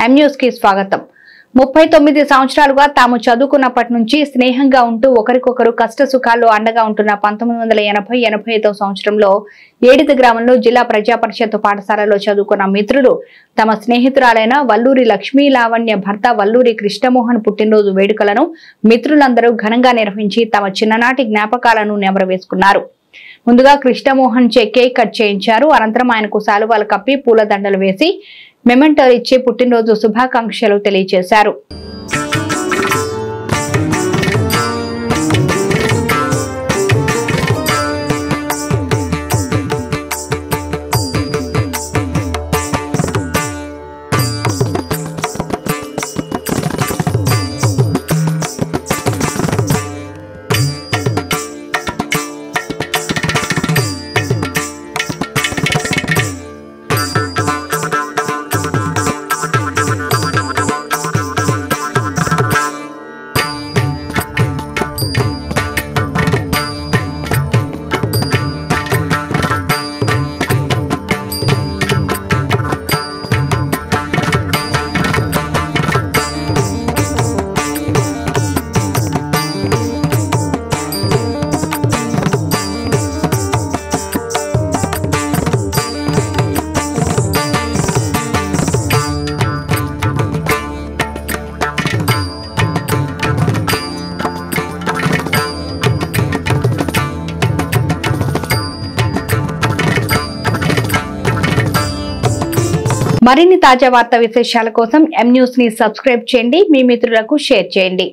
M news కి స్వాగతం. 39 సంవత్సరాలుగా తాము చదువుకున్నప్పటి నుంచి స్నేహంగా ఉంటూ ఒకరికొకరు కష్ట సుఖాల్లో అండగా ఉంటున్న 1980-85 సంవత్సరంలో ఏడిద గ్రామంలో జిల్లా ప్రజా పరిషత్ పాఠశాలలో చదువుకున్న మిత్రులు తమ స్నేహితురాలైన వల్లూరి లక్ష్మీ లావణ్య భర్త వల్లూరి కృష్ణమోహన్ పుట్టినరోజు వేడుకలను మిత్రులందరూ ఘనంగా నిర్వహించి తమ చిన్ననాటి జ్ఞాపకాలను నెమరవేసుకున్నారు. ముందుగా కృష్ణమోహన్ చే కేక్ కట్ చేయించారు. అనంతరం ఆయనకు శాలువాలు కప్పి పూలదండలు వేసి మెమెంటో ఇచ్చి పుట్టినరోజు శుభాకాంక్షలు తెలియజేశారు. మరిన్ని తాజా వార్తా విశేషాల కోసం ఎం న్యూస్ ని సబ్స్క్రైబ్ చేయండి. మీ మిత్రులకు షేర్ చేయండి.